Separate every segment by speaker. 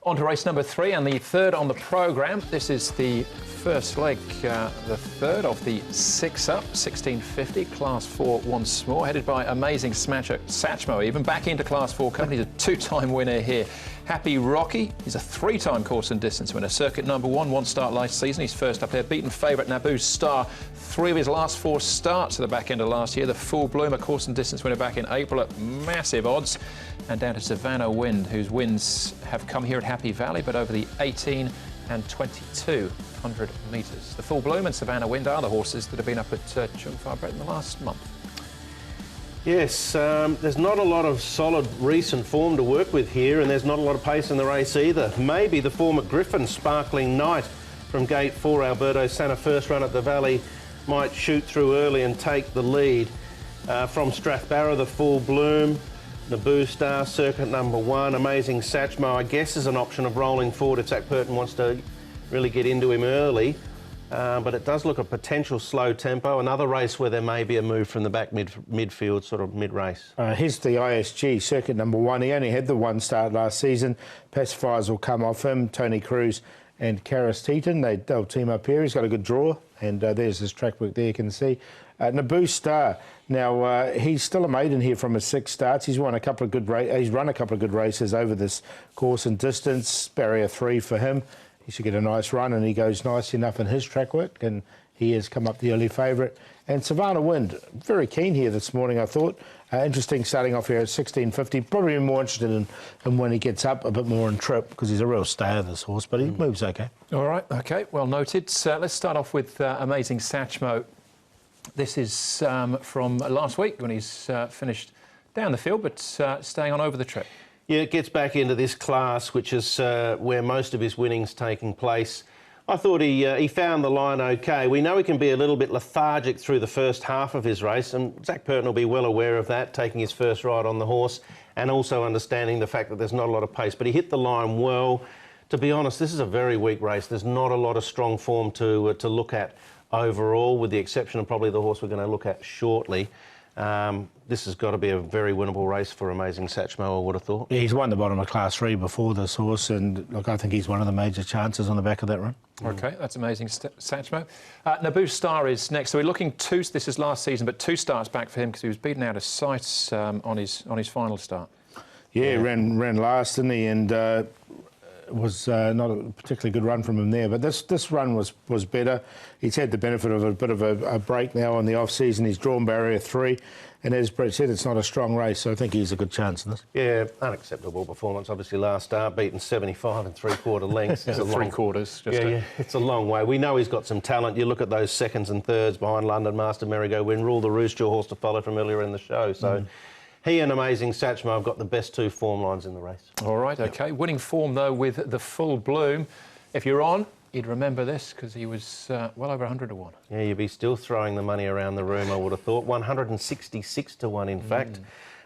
Speaker 1: On to race number 3 and the third on the programme. This is the first leg, the third of the 6-up, 1650, Class 4 once more, headed by Amazing Smasher Satchmo, even back into Class 4 company. He's a 2-time winner here. Happy Rocky, he's a 3-time course and distance winner. Circuit number 1, one start last season. He's first up there, beaten favourite Naboo Star. 3 of his last 4 starts at the back end of last year. The Full Bloom, a course and distance winner back in April at massive odds. And down to Savannah Wind, whose wins have come here at Happy Valley, but over the 18 and 2200 metres. The Full Bloom and Savannah Wind are the horses that have been up at Chung-Far Brett in the last month.
Speaker 2: Yes, there's not a lot of solid recent form to work with here, and there's not a lot of pace in the race either. Maybe the form at Griffin, Sparkling Night from gate 4, Alberto Santa, first run at the Valley, might shoot through early and take the lead. From Strathbarra, the Full Bloom, Naboo Star, circuit number 1, Amazing Satchmo, I guess, is an option of rolling forward if Zach Purton wants to really get into him early. But it does look a potential slow tempo. Another race where there may be a move from the back midfield, sort of mid-race.
Speaker 3: Here's the ISG, circuit number 1. He only had the 1 start last season. Pacifiers will come off him. Tony Cruz and Karis Teaton, they'll team up here. He's got a good draw, and there's his track work there, you can see. Naboo Star. Now, he's still a maiden here from his 6 starts. He's run a couple of good races over this course and distance. Barrier 3 for him. He should get a nice run, and he goes nice enough in his track work, and he has come up the early favourite. And Savannah Wind, very keen here this morning, I thought. Interesting starting off here at 1650. Probably more interested in when he gets up a bit more in trip, because he's a real stayer, this horse, but he moves okay.
Speaker 1: All right, okay, well noted. Let's start off with Amazing Satchmo. This is from last week when he's finished down the field, but staying on over the trip.
Speaker 2: Yeah, it gets back into this class, which is where most of his winning's taking place. I thought he found the line okay. We know he can be a little bit lethargic through the first half of his race, and Zach Purton will be well aware of that, taking his first ride on the horse and also understanding the fact that there's not a lot of pace. But he hit the line well. To be honest, this is a very weak race. There's not a lot of strong form to look at overall, with the exception of probably the horse we're going to look at shortly. This has got to be a very winnable race for Amazing Satchmo, I would have thought.
Speaker 3: Yeah, he's won the bottom of Class 3 before this horse, and look, I think he's one of the major chances on the back of that run.
Speaker 1: OK, that's Amazing Satchmo. Naboo Star is next. So we're looking this is last season, but 2 starts back for him because he was beaten out of sight on his final start.
Speaker 3: Yeah, ran last, didn't he? And it was not a particularly good run from him there, but this run was better. He's had the benefit of a bit of a break now in the off-season. He's drawn barrier 3, and as Brett said, it's not a strong race, so I think he's a good chance in this.
Speaker 2: Yeah, unacceptable performance. Obviously, last start, beaten 75 3/4 lengths.
Speaker 1: It's 3/4.
Speaker 2: Yeah, it's a long way. We know he's got some talent. You look at those seconds and thirds behind London Master, Merry-Go Win, Rule the Roost, your horse to follow from earlier in the show. So. He and Amazing Satchmo have got the best 2 form lines in the race.
Speaker 1: All right, OK. Yep. Winning form, though, with the Full Bloom. If you're on, you'd remember this, because he was well over 100 to 1.
Speaker 2: Yeah, you'd be still throwing the money around the room, I would have thought. 166 to 1, in fact.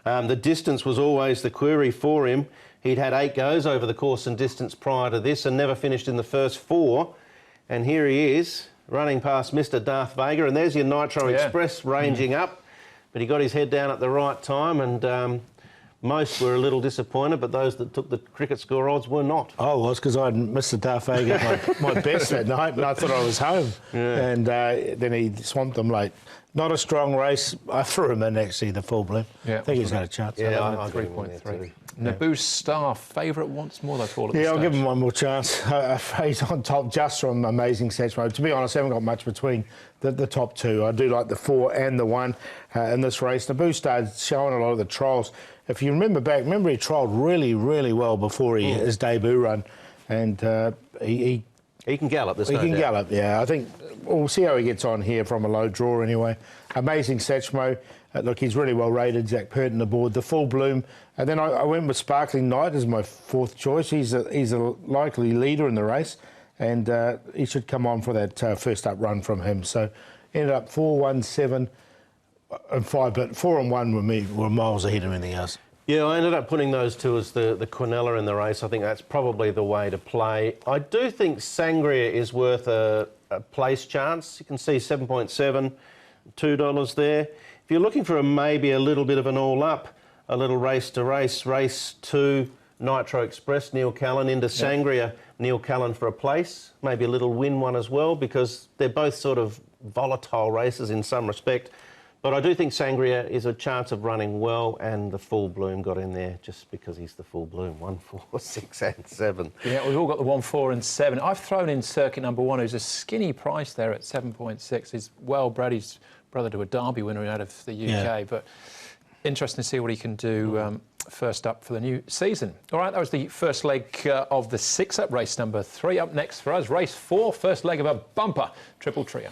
Speaker 2: The distance was always the query for him. He'd had 8 goes over the course and distance prior to this and never finished in the first 4. And here he is, running past Mr. Darth Vader. And there's your Nitro Express ranging up. But he got his head down at the right time, and most were a little disappointed, but those that took the cricket score odds were not.
Speaker 3: Oh, well, it's because I'd missed the Darth Vader my best that night, and I thought I was home. Yeah. And then he swamped them late. Not a strong race. I threw him in, actually, the Full Bloom. Yeah, I think he's got a chance.
Speaker 2: Yeah, I 3.3.
Speaker 1: Naboo Star, favourite once more, they call it.
Speaker 3: Yeah, I'll give him one more chance. He's on top just from Amazing Satchmo. To be honest, I haven't got much between the top 2. I do like the 4 and the 1 in this race. Naboo Star's showing a lot of the trials. If you remember back, he trialled really, really well before his debut run, and he
Speaker 2: can gallop.
Speaker 3: He can gallop, yeah. I think we'll see how he gets on here from a low draw anyway. Amazing Satchmo. Look, he's really well rated. Zach Purton aboard. The Full Bloom. And then I went with Sparkling Night as my 4th choice. He's a likely leader in the race, and he should come on for that first up run from him. So ended up 4, 1, 7 and 5, but 4 and 1 were miles ahead of anything else.
Speaker 2: Yeah, I ended up putting those 2 as the Quinella in the race. I think that's probably the way to play. I do think Sangria is worth a place chance. You can see 7.7, $2 there. If you're looking for maybe a little bit of an all-up, a little race to race, race 2 Nitro Express, Neil Callan, into Sangria, Neil Callan for a place. Maybe a little win one as well, because they're both sort of volatile races in some respect. But I do think Sangria is a chance of running well, and the Full Bloom got in there just because he's the Full Bloom. 1, 4, 6 and 7.
Speaker 1: Yeah, we've all got the 1, 4 and 7. I've thrown in circuit number 1, who's a skinny price there at 7.6. He's well bred. He's brother to a Derby winner out of the UK. But interesting to see what he can do first up for the new season. All right, that was the first leg of the 6-up race number 3. Up next for us, race 4, first leg of a bumper triple trio.